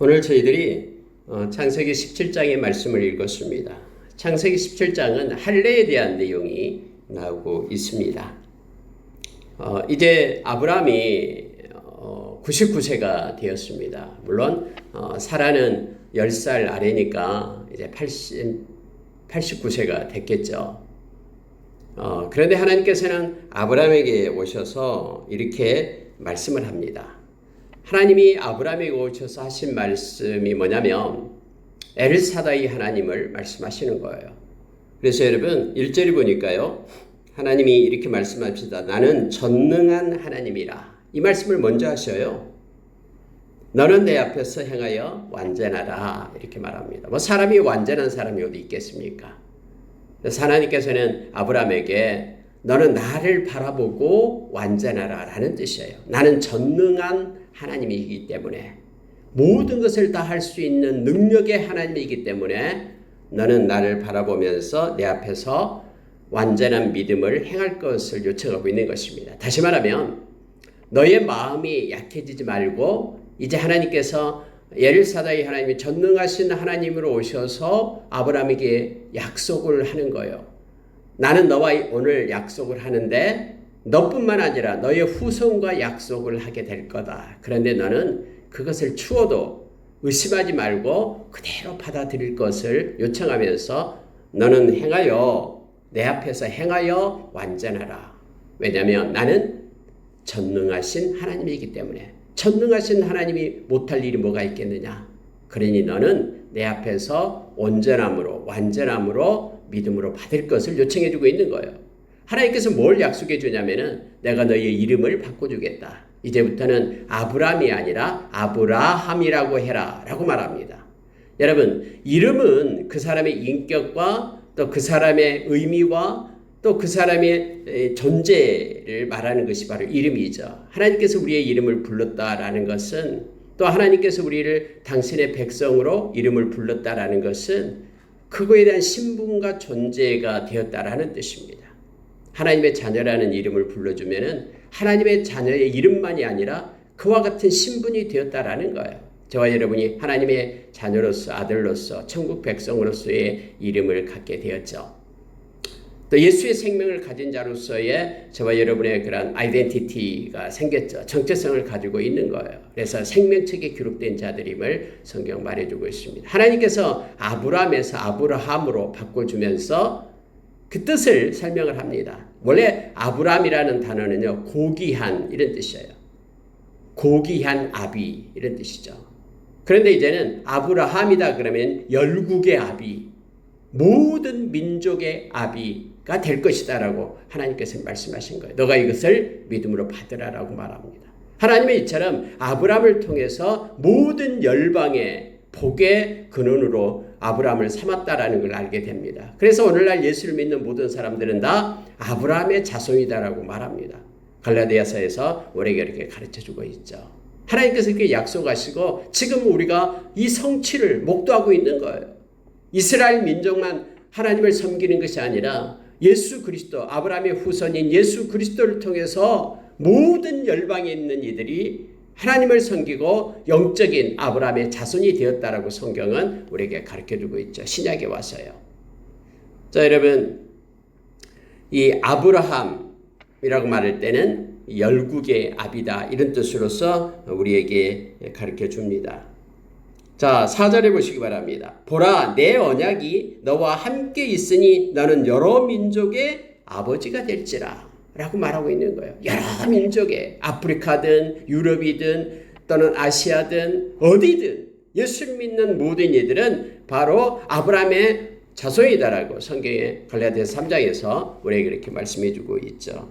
오늘 저희들이 창세기 17장의 말씀을 읽었습니다. 창세기 17장은 할례에 대한 내용이 나오고 있습니다. 이제 아브라함이 99세가 되었습니다. 물론 사라는 10살 아래니까 이제 89세가 됐겠죠. 그런데 하나님께서는 아브라함에게 오셔서 이렇게 말씀을 합니다. 하나님이 아브라함에게 오셔서 하신 말씀이 뭐냐면 엘사다이 하나님을 말씀하시는 거예요. 그래서 여러분 1절을 보니까요. 하나님이 이렇게 말씀합시다. 나는 전능한 하나님이라. 이 말씀을 먼저 하셔요. 너는 내 앞에서 행하여 완전하라. 이렇게 말합니다. 뭐 사람이 완전한 사람이 어디 있겠습니까? 그래서 하나님께서는 아브라함에게 너는 나를 바라보고 완전하라 라는 뜻이에요. 나는 전능한 하나님이기 때문에 모든 것을 다 할 수 있는 능력의 하나님이기 때문에 너는 나를 바라보면서 내 앞에서 완전한 믿음을 행할 것을 요청하고 있는 것입니다. 다시 말하면 너의 마음이 약해지지 말고 이제 하나님께서 엘사다이 하나님이 전능하신 하나님으로 오셔서 아브라함에게 약속을 하는 거예요. 나는 너와 오늘 약속을 하는데 너뿐만 아니라 너의 후손과 약속을 하게 될 거다. 그런데 너는 그것을 추워도 의심하지 말고 그대로 받아들일 것을 요청하면서 너는 행하여 내 앞에서 행하여 완전하라. 왜냐하면 나는 전능하신 하나님이기 때문에 전능하신 하나님이 못할 일이 뭐가 있겠느냐. 그러니 너는 내 앞에서 온전함으로 완전함으로 믿음으로 받을 것을 요청해 주고 있는 거예요. 하나님께서 뭘 약속해 주냐면은 내가 너희의 이름을 바꿔주겠다. 이제부터는 아브람이 아니라 아브라함이라고 해라 라고 말합니다. 여러분 이름은 그 사람의 인격과 또 그 사람의 의미와 또 그 사람의 존재를 말하는 것이 바로 이름이죠. 하나님께서 우리의 이름을 불렀다라는 것은 또 하나님께서 우리를 당신의 백성으로 이름을 불렀다라는 것은 그거에 대한 신분과 존재가 되었다라는 뜻입니다. 하나님의 자녀라는 이름을 불러주면은 하나님의 자녀의 이름만이 아니라 그와 같은 신분이 되었다라는 거예요. 저와 여러분이 하나님의 자녀로서 아들로서 천국 백성으로서의 이름을 갖게 되었죠. 또 예수의 생명을 가진 자로서의 저와 여러분의 그런 아이덴티티가 생겼죠. 정체성을 가지고 있는 거예요. 그래서 생명책에 기록된 자들임을 성경 말해주고 있습니다. 하나님께서 아브람에서 아브라함으로 바꿔주면서 그 뜻을 설명을 합니다. 원래 아브람이라는 단어는요, 고귀한 이런 뜻이에요. 고귀한 아비 이런 뜻이죠. 그런데 이제는 아브라함이다 그러면 열국의 아비, 모든 민족의 아비가 될 것이다 라고 하나님께서 말씀하신 거예요. 너가 이것을 믿음으로 받으라라고 말합니다. 하나님의 이처럼 아브람을 통해서 모든 열방의 복의 근원으로 아브라함을 삼았다라는 걸 알게 됩니다. 그래서 오늘날 예수를 믿는 모든 사람들은 다 아브라함의 자손이다라고 말합니다. 갈라디아서에서 우리에게 이렇게 가르쳐주고 있죠. 하나님께서 이렇게 약속하시고 지금 우리가 이 성취를 목도하고 있는 거예요. 이스라엘 민족만 하나님을 섬기는 것이 아니라 예수 그리스도, 아브라함의 후손인 예수 그리스도를 통해서 모든 열방에 있는 이들이 하나님을 섬기고 영적인 아브라함의 자손이 되었다라고 성경은 우리에게 가르쳐주고 있죠. 신약에 와서요. 자, 여러분, 이 아브라함이라고 말할 때는 열국의 아비다 이런 뜻으로서 우리에게 가르쳐줍니다. 자, 4절에 보시기 바랍니다. 보라, 내 언약이 너와 함께 있으니 너는 여러 민족의 아버지가 될지라. 라고 말하고 있는 거예요. 여러 민족의 아프리카든 유럽이든 또는 아시아든 어디든 예수를 믿는 모든 이들은 바로 아브라함의 자손이다라고 성경의 갈라디아서 3장에서 우리에게 이렇게 말씀해 주고 있죠.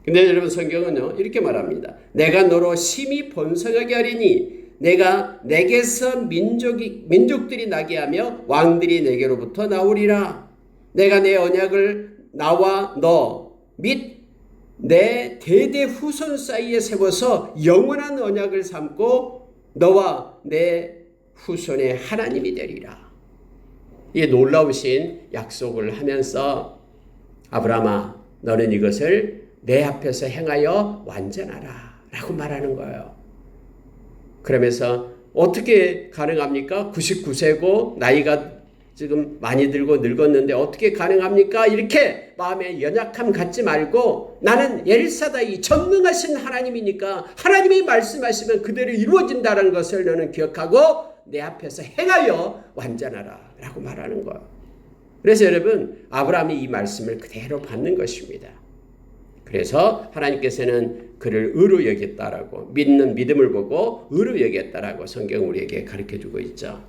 근데 여러분 성경은요 이렇게 말합니다. 내가 너로 심히 번성하게 하리니 내가 내게서 민족들이 나게 하며 왕들이 내게로부터 나오리라. 내가 내 언약을 나와 너 및 내 대대 후손 사이에 세워서 영원한 언약을 삼고 너와 내 후손의 하나님이 되리라. 이 놀라우신 약속을 하면서 아브라함아 너는 이것을 내 앞에서 행하여 완전하라 라고 말하는 거예요. 그러면서 어떻게 가능합니까? 99세고 나이가 지금 많이 들고 늙었는데 어떻게 가능합니까? 이렇게 마음에 연약함 갖지 말고 나는 엘사다이 전능하신 하나님이니까 하나님이 말씀하시면 그대로 이루어진다는 것을 너는 기억하고 내 앞에서 행하여 완전하라 라고 말하는 거예요. 그래서 여러분 아브라함이 이 말씀을 그대로 받는 것입니다. 그래서 하나님께서는 그를 의로 여겼다라고 믿는 믿음을 보고 의로 여겼다라고 성경 우리에게 가르쳐주고 있죠.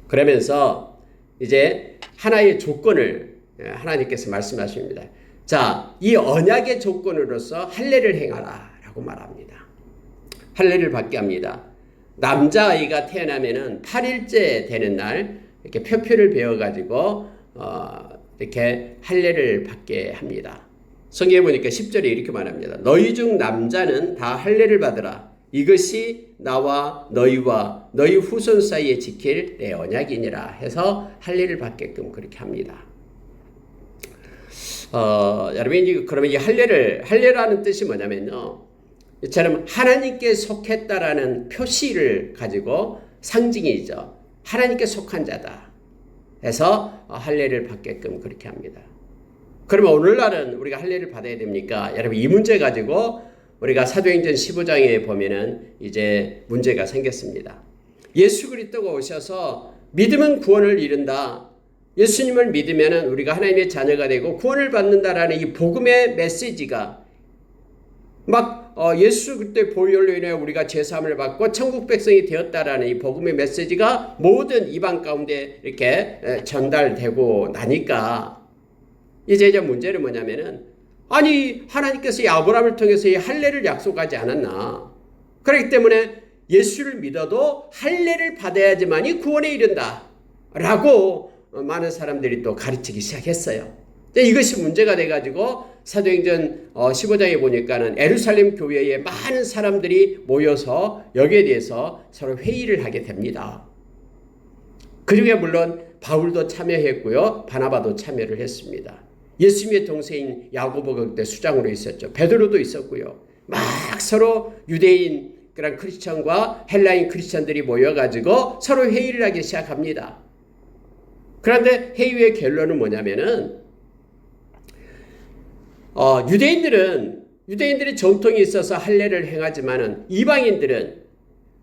그러면서 이제 하나의 조건을 하나님께서 말씀하십니다. 자, 이 언약의 조건으로서 할례를 행하라 라고 말합니다. 할례를 받게 합니다. 남자아이가 태어나면은 8일째 되는 날 이렇게 표표를 베어가지고 이렇게 할례를 받게 합니다. 성경에 보니까 10절에 이렇게 말합니다. 너희 중 남자는 다 할례를 받으라. 이것이 나와 너희와 너희 후손 사이에 지킬 내 언약이니라 해서 할례를 받게끔 그렇게 합니다. 여러분 그러면 이 할례라는 뜻이 뭐냐면요. 이처럼 하나님께 속했다라는 표시를 가지고 상징이죠. 하나님께 속한 자다 해서 할례를 받게끔 그렇게 합니다. 그러면 오늘날은 우리가 할례를 받아야 됩니까? 여러분 이 문제 가지고 우리가 사도행전 15장에 보면은 이제 문제가 생겼습니다. 예수 그리스도가 오셔서 믿음은 구원을 이룬다. 예수님을 믿으면은 우리가 하나님의 자녀가 되고 구원을 받는다라는 이 복음의 메시지가 막 예수 그리스도의 보혈로 인해 우리가 죄 사함을 받고 천국 백성이 되었다라는 이 복음의 메시지가 모든 이방 가운데 이렇게 전달되고 나니까 이제 문제는 뭐냐면은 아니 하나님께서 이 아브라함을 통해서 이 할례를 약속하지 않았나. 그렇기 때문에 예수를 믿어도 할례를 받아야지만이 구원에 이른다 라고 많은 사람들이 또 가르치기 시작했어요. 이것이 문제가 돼가지고 사도행전 15장에 보니까는 예루살렘 교회에 많은 사람들이 모여서 여기에 대해서 서로 회의를 하게 됩니다. 그중에 물론 바울도 참여했고요. 바나바도 참여를 했습니다. 예수님의 동생인 야고보가 그때 수장으로 있었죠. 베드로도 있었고요. 막 서로 유대인 그런 크리스천과 헬라인 크리스천들이 모여가지고 서로 회의를 하기 시작합니다. 그런데 회의의 결론은 뭐냐면은 유대인들의 전통이 있어서 할례를 행하지만은 이방인들은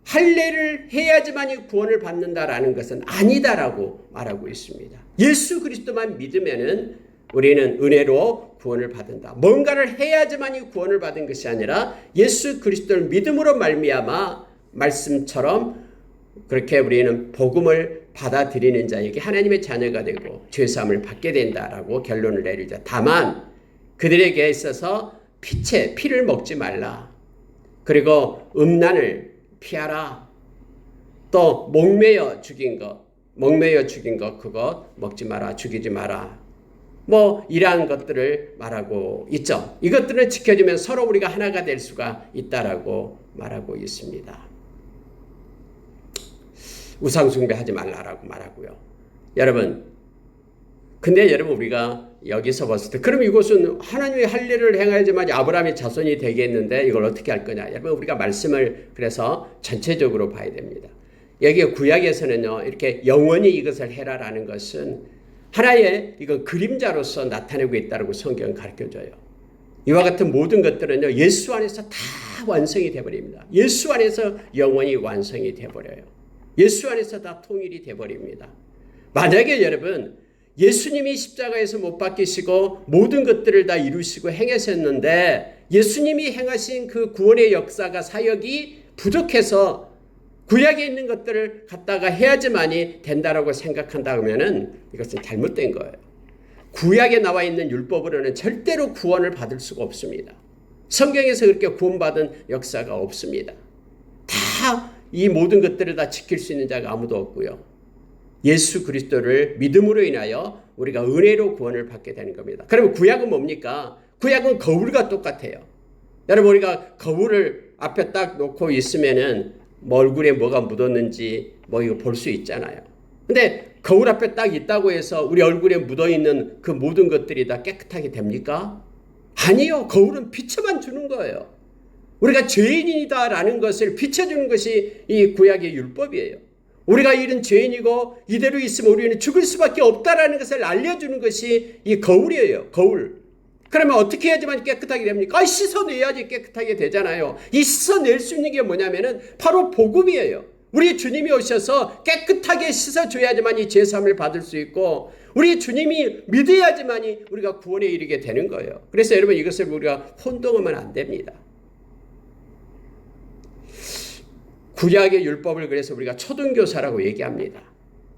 할례를 해야지만 구원을 받는다라는 것은 아니다라고 말하고 있습니다. 예수 그리스도만 믿으면은 우리는 은혜로 구원을 받는다. 뭔가를 해야지만 구원을 받은 것이 아니라 예수 그리스도를 믿음으로 말미암아 말씀처럼 그렇게 우리는 복음을 받아들이는 자에게 하나님의 자녀가 되고 죄사함을 받게 된다라고 결론을 내리자. 다만 그들에게 있어서 피를 먹지 말라. 그리고 음란을 피하라. 또 목매어 죽인 것 그거 먹지 마라. 죽이지 마라. 이러한 것들을 말하고 있죠. 이것들을 지켜주면 서로 우리가 하나가 될 수가 있다라고 말하고 있습니다. 우상숭배하지 말라라고 말하고요. 근데 여러분 우리가 여기서 봤을 때 그럼 이것은 하나님의 할례를 행하야지만 아브라함의 자손이 되겠는데 이걸 어떻게 할 거냐. 여러분 우리가 말씀을 그래서 전체적으로 봐야 됩니다. 여기 구약에서는요. 이렇게 영원히 이것을 해라라는 것은 하나의 이건 그림자로서 나타내고 있다고 성경은 가르쳐줘요. 이와 같은 모든 것들은요. 예수 안에서 다 완성이 되어버립니다. 예수 안에서 영원히 완성이 되어버려요. 예수 안에서 다 통일이 되어버립니다. 만약에 여러분 예수님이 십자가에서 못 박히시고 모든 것들을 다 이루시고 행하셨는데 예수님이 행하신 그 구원의 역사가 사역이 부족해서 구약에 있는 것들을 갖다가 해야지만이 된다라고 생각한다면은 이것은 잘못된 거예요. 구약에 나와 있는 율법으로는 절대로 구원을 받을 수가 없습니다. 성경에서 그렇게 구원받은 역사가 없습니다. 다 이 모든 것들을 다 지킬 수 있는 자가 아무도 없고요. 예수 그리스도를 믿음으로 인하여 우리가 은혜로 구원을 받게 되는 겁니다. 그러면 구약은 뭡니까? 구약은 거울과 똑같아요. 여러분 우리가 거울을 앞에 딱 놓고 있으면은 얼굴에 뭐가 묻었는지 이거 볼 수 있잖아요. 근데 거울 앞에 딱 있다고 해서 우리 얼굴에 묻어있는 그 모든 것들이 다 깨끗하게 됩니까? 아니요. 거울은 빛만 주는 거예요. 우리가 죄인이다라는 것을 비춰주는 것이 이 구약의 율법이에요. 우리가 이런 죄인이고 이대로 있으면 우리는 죽을 수밖에 없다라는 것을 알려주는 것이 이 거울이에요. 거울. 그러면 어떻게 해야지만 깨끗하게 됩니까? 씻어내야지 깨끗하게 되잖아요. 이 씻어낼 수 있는 게 뭐냐면은 바로 복음이에요. 우리 주님이 오셔서 깨끗하게 씻어줘야지만 이 죄사함을 받을 수 있고 우리 주님이 믿어야지만이 우리가 구원에 이르게 되는 거예요. 그래서 여러분 이것을 우리가 혼동하면 안 됩니다. 구약의 율법을 그래서 우리가 초등교사라고 얘기합니다.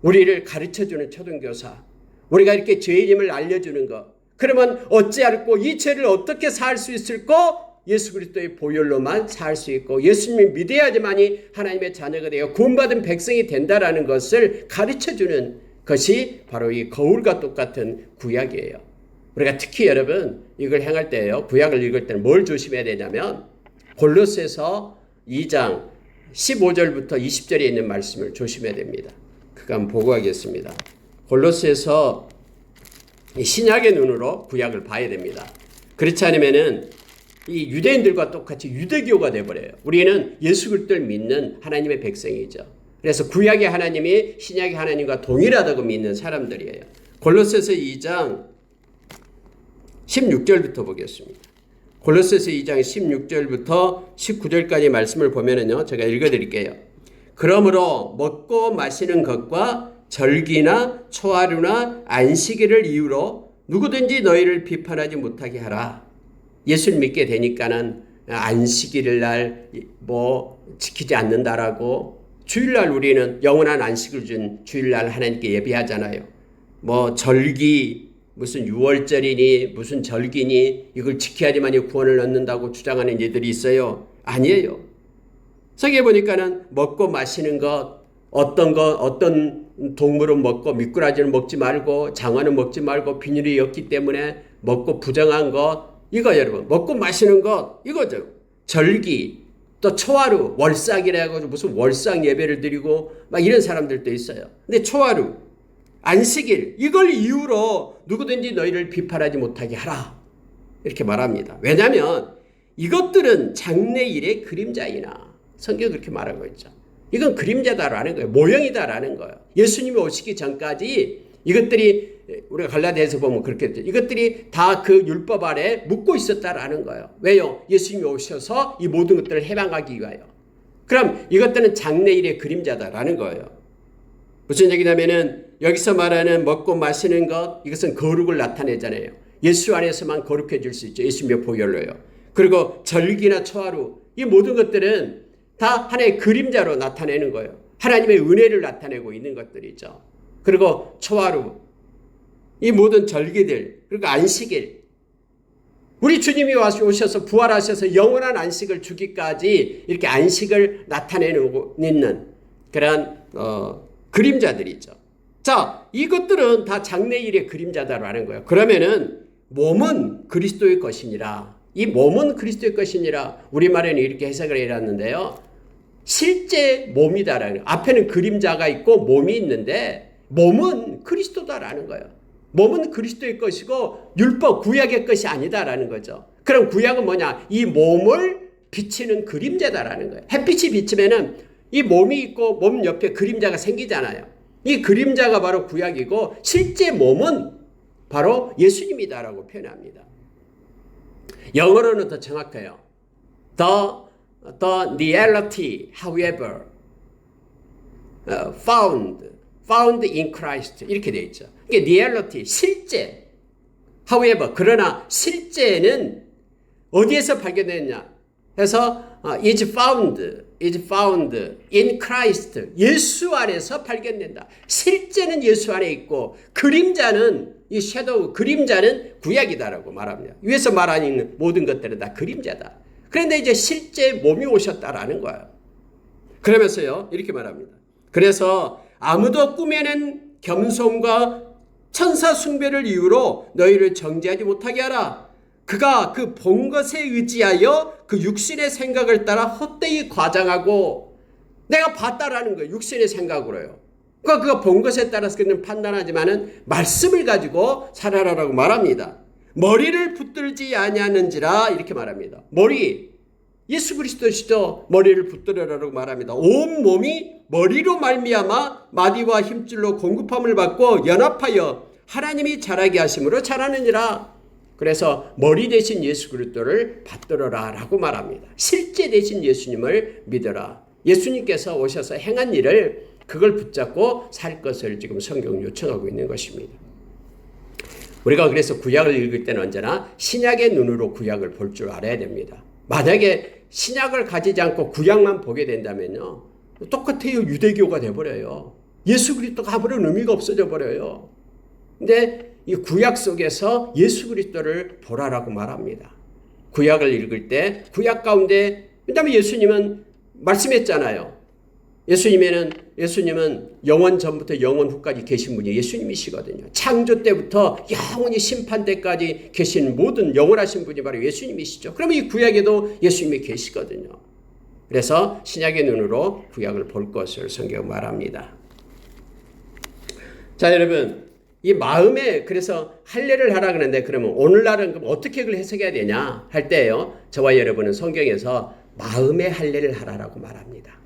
우리를 가르쳐주는 초등교사. 우리가 이렇게 죄임을 알려주는 것. 그러면 어찌 알고 이 죄를 어떻게 살 수 있을까? 예수 그리스도의 보혈로만 살 수 있고 예수님을 믿어야지만이 하나님의 자녀가 되어 구원받은 백성이 된다라는 것을 가르쳐주는 것이 바로 이 거울과 똑같은 구약이에요. 우리가 특히 여러분 이걸 행할 때요. 구약을 읽을 때는 뭘 조심해야 되냐면 골로새서 2장 15절부터 20절에 있는 말씀을 조심해야 됩니다. 그거 한번 보고 하겠습니다. 골로새서 신약의 눈으로 구약을 봐야 됩니다. 그렇지 않으면은 이 유대인들과 똑같이 유대교가 되어버려요. 우리는 예수 그리스도를 믿는 하나님의 백성이죠. 그래서 구약의 하나님이 신약의 하나님과 동일하다고 믿는 사람들이에요. 골로새서 2장 16절부터 보겠습니다. 골로새서 2장 16절부터 19절까지 말씀을 보면은요. 제가 읽어드릴게요. 그러므로 먹고 마시는 것과 절기나 초하루나 안식일을 이유로 누구든지 너희를 비판하지 못하게 하라. 예수를 믿게 되니까는 안식일을 날 지키지 않는다라고 주일날 우리는 영원한 안식을 준 주일날 하나님께 예배하잖아요. 절기 무슨 6월절이니 무슨 절기니 이걸 지켜야지만 구원을 얻는다고 주장하는 이들이 있어요. 아니에요. 성경에 보니까는 먹고 마시는 것 어떤 동물은 먹고 미꾸라지는 먹지 말고 장어는 먹지 말고 비늘이 였기 때문에 먹고 부정한 것 이거 여러분 먹고 마시는 것 이거죠. 절기 또 초하루 월삭이라고 무슨 월삭 예배를 드리고 막 이런 사람들도 있어요. 근데 초하루 안식일 이걸 이유로 누구든지 너희를 비판하지 못하게 하라 이렇게 말합니다. 왜냐하면 이것들은 장래일의 그림자이나 성경이 그렇게 말하고 있죠. 이건 그림자다라는 거예요. 모형이다라는 거예요. 예수님이 오시기 전까지 이것들이 우리가 갈라디아서 보면 그렇게 됐죠. 이것들이 다 그 율법 아래 묻고 있었다라는 거예요. 왜요? 예수님이 오셔서 이 모든 것들을 해방하기 위하여. 그럼 이것들은 장래일의 그림자다라는 거예요. 무슨 얘기냐면은 여기서 말하는 먹고 마시는 것 이것은 거룩을 나타내잖아요. 예수 안에서만 거룩해질 수 있죠. 예수님의 보혈로요. 그리고 절기나 초하루 이 모든 것들은 다 하나의 그림자로 나타내는 거예요. 하나님의 은혜를 나타내고 있는 것들이죠. 그리고 초하루 이 모든 절기들 그리고 안식일 우리 주님이 오셔서 부활하셔서 영원한 안식을 주기까지 이렇게 안식을 나타내고 있는 그런 그림자들이죠. 자, 이것들은 다 장래일의 그림자다라는 거예요. 그러면은 몸은 그리스도의 것이니라. 이 몸은 그리스도의 것이니라. 우리말에는 이렇게 해석을 해놨는데요. 실제 몸이다라는 거예요. 앞에는 그림자가 있고 몸이 있는데 몸은 그리스도다라는 거예요. 몸은 그리스도의 것이고 율법 구약의 것이 아니다라는 거죠. 그럼 구약은 뭐냐? 이 몸을 비치는 그림자다라는 거예요. 햇빛이 비치면은 이 몸이 있고 몸 옆에 그림자가 생기잖아요. 이 그림자가 바로 구약이고 실제 몸은 바로 예수님이다라고 표현합니다. 영어로는 더 정확해요. The reality, however, found in Christ 이렇게 되어 있죠. 이게 reality, 실제. however, 그러나 실제는 어디에서 발견됐냐? 해서 is found in Christ. 예수 안에서 발견된다. 실제는 예수 안에 있고 그림자는 이 섀도우, 그림자는 구약이다라고 말합니다. 위에서 말하는 모든 것들은 다 그림자다. 그런데 이제 실제 몸이 오셨다라는 거예요. 그러면서요 이렇게 말합니다. 그래서 아무도 꾸며낸 겸손과 천사 숭배를 이유로 너희를 정죄하지 못하게 하라. 그가 그 본 것에 의지하여 그 육신의 생각을 따라 헛되이 과장하고 내가 봤다라는 거예요. 육신의 생각으로요. 그러니까 그가 본 것에 따라서 그는 판단하지만은 말씀을 가지고 살아라라고 말합니다. 머리를 붙들지 아니하는지라 이렇게 말합니다. 머리 예수 그리스도시죠. 머리를 붙들으라고 말합니다. 온 몸이 머리로 말미암아 마디와 힘줄로 공급함을 받고 연합하여 하나님이 자라게 하심으로 자라느니라. 그래서 머리 대신 예수 그리스도를 받들어라 라고 말합니다. 실제 대신 예수님을 믿어라. 예수님께서 오셔서 행한 일을 그걸 붙잡고 살 것을 지금 성경 요청하고 있는 것입니다. 우리가 그래서 구약을 읽을 때는 언제나 신약의 눈으로 구약을 볼 줄 알아야 됩니다. 만약에 신약을 가지지 않고 구약만 보게 된다면요, 똑같아요. 유대교가 돼버려요. 예수 그리스도가 아무런 의미가 없어져 버려요. 근데 이 구약 속에서 예수 그리스도를 보라라고 말합니다. 구약을 읽을 때 구약 가운데, 왜냐하면 예수님은 말씀했잖아요. 예수님은 영원 전부터 영원 후까지 계신 분이 예수님이시거든요. 창조 때부터 영원히 심판 때까지 계신 모든 영원하신 분이 바로 예수님이시죠. 그러면 이 구약에도 예수님이 계시거든요. 그래서 신약의 눈으로 구약을 볼 것을 성경은 말합니다. 자, 여러분, 이 마음에 그래서 할례를 하라 그러는데, 그러면 오늘날은 그럼 어떻게 그걸 해석해야 되냐 할 때요, 저와 여러분은 성경에서 마음의 할례를 하라라고 말합니다.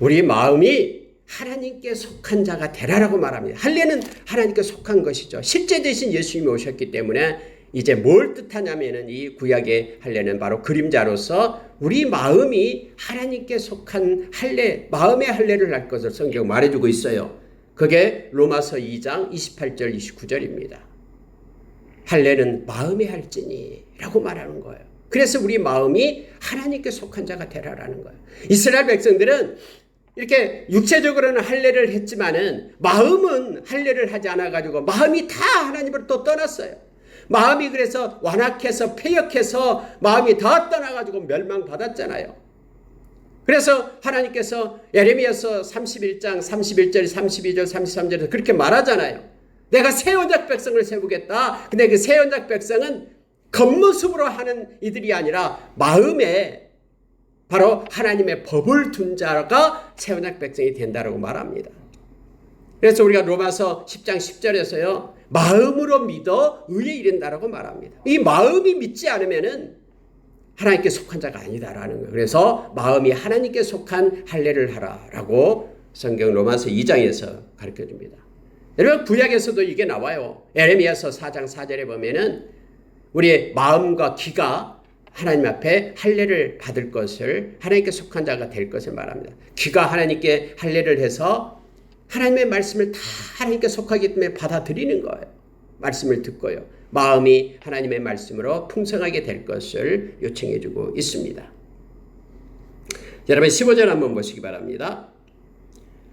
우리 마음이 하나님께 속한 자가 되라라고 말합니다. 할례는 하나님께 속한 것이죠. 실제 대신 예수님이 오셨기 때문에 이제 뭘 뜻하냐면은 이 구약의 할례는 바로 그림자로서 우리 마음이 하나님께 속한 할례, 마음의 할례를 할 것을 성경 말해주고 있어요. 그게 로마서 2장 28절 29절입니다. 할례는 마음에 할지니 라고 말하는 거예요. 그래서 우리 마음이 하나님께 속한 자가 되라라는 거예요. 이스라엘 백성들은 이렇게 육체적으로는 할례를 했지만은 마음은 할례를 하지 않아가지고 마음이 다 하나님을 또 떠났어요. 마음이 그래서 완악해서 폐역해서 마음이 다 떠나가지고 멸망받았잖아요. 그래서 하나님께서 예레미야서 31장 31절 32절 33절에서 그렇게 말하잖아요. 내가 새 언약 백성을 세우겠다. 근데 그 새 언약 백성은 겉모습으로 하는 이들이 아니라 마음에 바로 하나님의 법을 둔 자가 새 언약 백성이 된다고 말합니다. 그래서 우리가 로마서 10장 10절에서요, 마음으로 믿어 의에 이른다라고 말합니다. 이 마음이 믿지 않으면은 하나님께 속한 자가 아니다라는 거예요. 그래서 마음이 하나님께 속한 할례를 하라라고 성경 로마서 2장에서 가르쳐 줍니다. 여러분, 구약에서도 이게 나와요. 예레미야서 4장 4절에 보면은 우리의 마음과 귀가 하나님 앞에 할례를 받을 것을, 하나님께 속한 자가 될 것을 말합니다. 귀가 하나님께 할례를 해서 하나님의 말씀을 다 하나님께 속하기 때문에 받아들이는 거예요. 말씀을 듣고요. 마음이 하나님의 말씀으로 풍성하게 될 것을 요청해 주고 있습니다. 여러분, 15절 한번 보시기 바랍니다.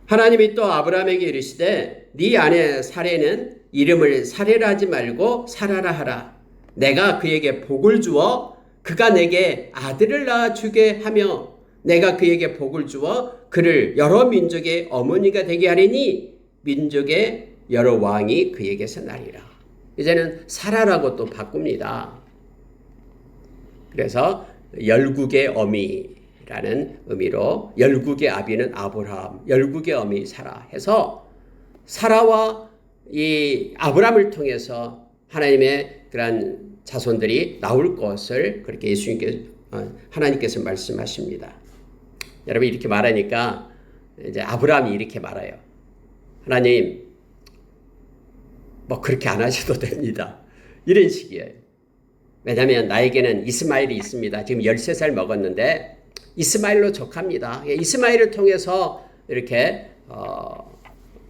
하나님이 또 아브라함에게 이르시되 네 아내 사레는 이름을 사레라 하지 말고 사라라 하라. 내가 그에게 복을 주어 그가 내게 아들을 낳아주게 하며 내가 그에게 복을 주어 그를 여러 민족의 어머니가 되게 하리니 민족의 여러 왕이 그에게서 나리라. 이제는 사라라고 또 바꿉니다. 그래서 열국의 어미라는 의미로 열국의 아비는 아브라함, 열국의 어미 사라 해서 사라와 이 아브라함을 통해서 하나님의 그런 자손들이 나올 것을 그렇게 하나님께서 말씀하십니다. 여러분, 이렇게 말하니까 이제 아브라함이 이렇게 말해요. 하나님, 뭐 그렇게 안 하셔도 됩니다. 이런 식이에요. 왜냐하면 나에게는 이스마엘이 있습니다. 지금 13살 먹었는데 이스마엘로 족합니다. 이스마엘을 통해서 이렇게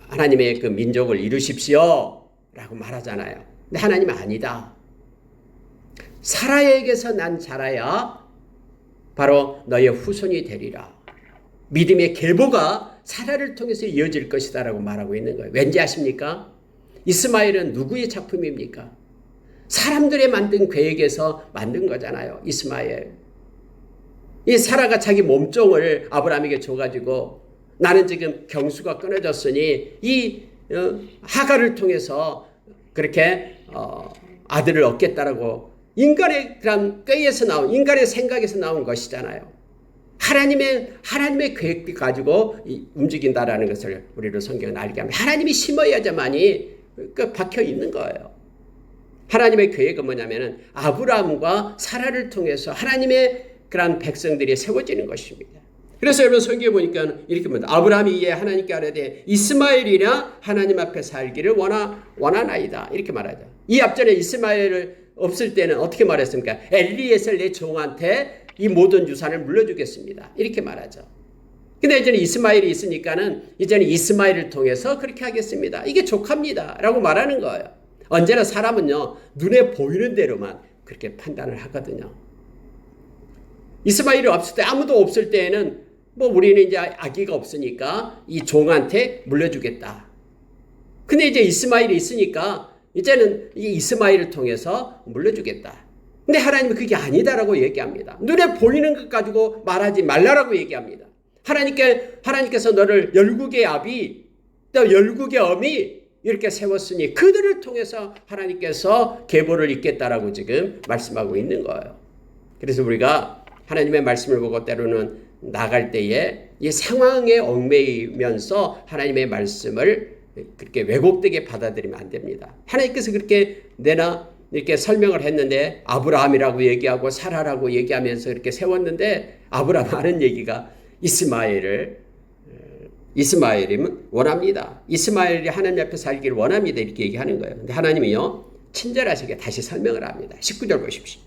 하나님의 그 민족을 이루십시오 라고 말하잖아요. 근데 하나님은 아니다. 사라에게서 난 자라야 바로 너의 후손이 되리라. 믿음의 계보가 사라를 통해서 이어질 것이다 라고 말하고 있는 거예요. 왠지 아십니까? 이스마엘은 누구의 작품입니까? 사람들의 만든 계획에서 만든 거잖아요. 이스마엘. 이 사라가 자기 몸종을 아브라함에게 줘가지고 나는 지금 경수가 끊어졌으니 이 하가를 통해서 그렇게 아들을 얻겠다라고 인간의 그런 꾀에서 나온, 인간의 생각에서 나온 것이잖아요. 하나님의 계획을 가지고 움직인다라는 것을 우리로 성경은 알게 합니다. 하나님이 심어야지만이 박혀 있는 거예요. 하나님의 계획은 뭐냐면은 아브라함과 사라를 통해서 하나님의 그런 백성들이 세워지는 것입니다. 그래서 여러분 성경에 보니까 이렇게 봅니다. 아브라함이 이에 하나님께 아뢰되 이스마엘이나 하나님 앞에 살기를 원하나이다. 이렇게 말하죠. 이 앞전에 이스마엘을 없을 때는 어떻게 말했습니까? 엘리에셀 내 종한테 이 모든 유산을 물려주겠습니다. 이렇게 말하죠. 근데 이제는 이스마엘이 있으니까는 이제는 이스마엘을 통해서 그렇게 하겠습니다. 이게 족합니다. 라고 말하는 거예요. 언제나 사람은요, 눈에 보이는 대로만 그렇게 판단을 하거든요. 이스마엘이 없을 때, 아무도 없을 때에는 뭐 우리는 이제 아기가 없으니까 이 종한테 물려주겠다. 근데 이제 이스마엘이 있으니까 이제는 이 이스마엘을 통해서 물려주겠다. 근데 하나님은 그게 아니다라고 얘기합니다. 눈에 보이는 것 가지고 말하지 말라라고 얘기합니다. 하나님께서 너를 열국의 아비, 또 열국의 어미 이렇게 세웠으니 그들을 통해서 하나님께서 계보를 잇겠다라고 지금 말씀하고 있는 거예요. 그래서 우리가 하나님의 말씀을 보고 때로는 나갈 때에 이 상황에 얽매이면서 하나님의 말씀을 그렇게 왜곡되게 받아들이면 안 됩니다. 하나님께서 그렇게 내나 이렇게 설명을 했는데 아브라함이라고 얘기하고 사라라고 얘기하면서 이렇게 세웠는데 아브라함 하는 얘기가 이스마엘이면 원합니다. 이스마엘이 하나님 앞에 살기를 원합니다. 이렇게 얘기하는 거예요. 근데 하나님이요, 친절하시게 다시 설명을 합니다. 19절 보십시오.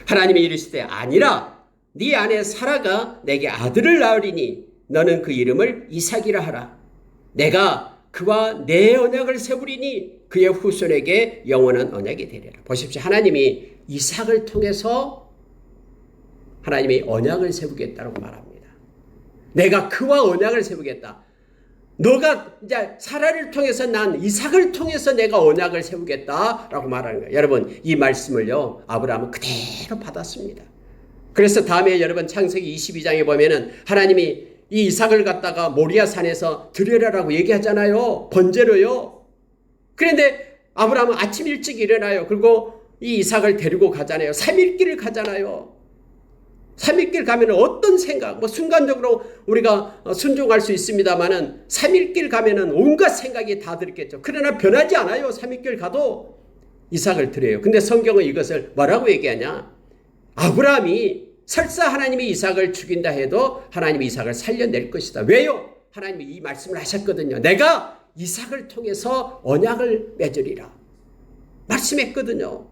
하나님이 이르시되 아니라 네 아내 사라가 내게 아들을 낳으리니 너는 그 이름을 이삭이라 하라. 내가 그와 내 언약을 세우리니 그의 후손에게 영원한 언약이 되리라. 보십시오. 하나님이 이삭을 통해서 하나님이 언약을 세우겠다고 말합니다. 내가 그와 언약을 세우겠다. 너가 이제 사라를 통해서 난 이삭을 통해서 내가 언약을 세우겠다라고 말하는 거예요. 여러분, 이 말씀을요, 아브라함은 그대로 받았습니다. 그래서 다음에 여러분 창세기 22장에 보면은 하나님이 이 이삭을 갖다가 모리아 산에서 드려라라고 얘기하잖아요. 번제로요. 그런데 아브라함은 아침 일찍 일어나요. 그리고 이 이삭을 데리고 가잖아요. 3일길을 가잖아요. 3일길 가면 어떤 생각, 순간적으로 우리가 순종할 수 있습니다만은 3일길 가면은 온갖 생각이 다 들겠죠. 그러나 변하지 않아요. 3일길 가도 이삭을 드려요. 근데 성경은 이것을 뭐라고 얘기하냐? 아브라함이 설사 하나님이 이삭을 죽인다 해도 하나님이 이삭을 살려낼 것이다. 왜요? 하나님이 이 말씀을 하셨거든요. 내가 이삭을 통해서 언약을 맺으리라 말씀했거든요.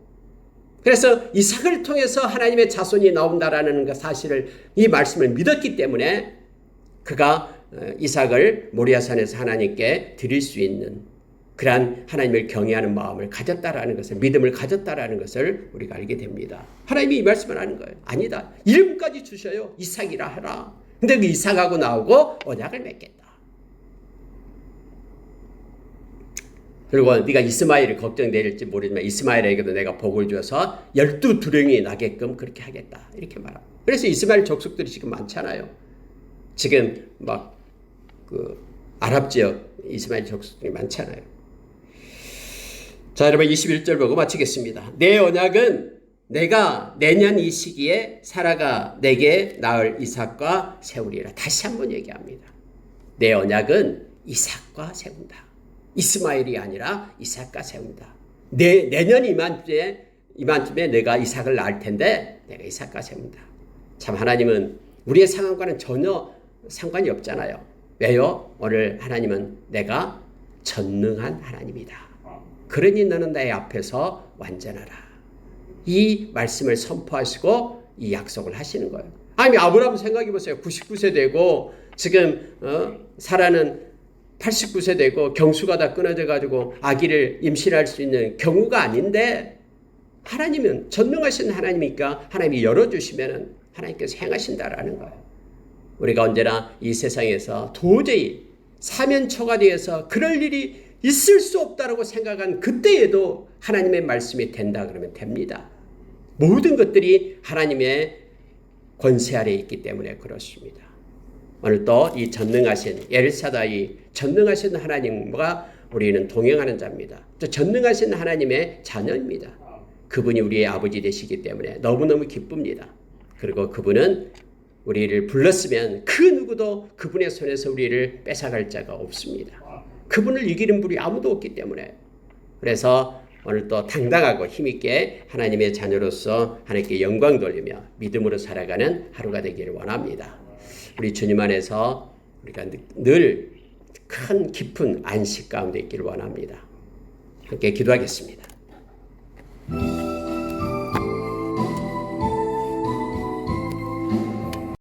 그래서 이삭을 통해서 하나님의 자손이 나온다라는 그 사실을, 이 말씀을 믿었기 때문에 그가 이삭을 모리아산에서 하나님께 드릴 수 있는 그러한 하나님을 경외하는 마음을 가졌다라는 것을, 믿음을 가졌다라는 것을 우리가 알게 됩니다. 하나님이 이 말씀을 하는 거예요. 아니다. 이름까지 주셔요. 이삭이라 하라. 근데 그 이삭하고 나오고 언약을 맺겠다. 그리고 네가 이스마엘을 걱정될지 모르지만 이스마엘에게도 내가 복을 줘서 12두령이 나게끔 그렇게 하겠다. 이렇게 말합니다. 그래서 이스마엘 족속들이 지금 많잖아요. 지금 막 아랍 지역 이스마엘 족속들이 많잖아요. 자, 여러분 21절 보고 마치겠습니다. 내 언약은 내가 내년 이 시기에 사라가 내게 낳을 이삭과 세우리라. 다시 한번 얘기합니다. 내 언약은 이삭과 세운다. 이스마엘이 아니라 이삭과 세운다. 내년 이맘쯤에 내가 이삭을 낳을 텐데 내가 이삭과 세운다. 참 하나님은 우리의 상황과는 전혀 상관이 없잖아요. 왜요? 오늘 하나님은 내가 전능한 하나님이다. 그러니 너는 내 앞에서 완전하라. 이 말씀을 선포하시고 이 약속을 하시는 거예요. 아니, 아브라함 생각해 보세요. 99세 되고 지금 사라는 89세 되고 경수가 다 끊어져 가지고 아기를 임신할 수 있는 경우가 아닌데 하나님은 전능하신 하나님이니까 하나님이 열어주시면 하나님께서 행하신다라는 거예요. 우리가 언제나 이 세상에서 도저히 사면초가 되어서 그럴 일이 있을 수 없다라고 생각한 그때에도 하나님의 말씀이 된다 그러면 됩니다. 모든 것들이 하나님의 권세 아래에 있기 때문에 그렇습니다. 오늘 또 이 전능하신 엘사다이 전능하신 하나님과 우리는 동행하는 자입니다. 또 전능하신 하나님의 자녀입니다. 그분이 우리의 아버지 되시기 때문에 너무너무 기쁩니다. 그리고 그분은 우리를 불렀으면 그 누구도 그분의 손에서 우리를 뺏어갈 자가 없습니다. 그분을 이기는 분이 아무도 없기 때문에, 그래서 오늘 또 당당하고 힘있게 하나님의 자녀로서 하나님께 영광 돌리며 믿음으로 살아가는 하루가 되기를 원합니다. 우리 주님 안에서 우리가 늘 큰 깊은 안식 가운데 있기를 원합니다. 함께 기도하겠습니다.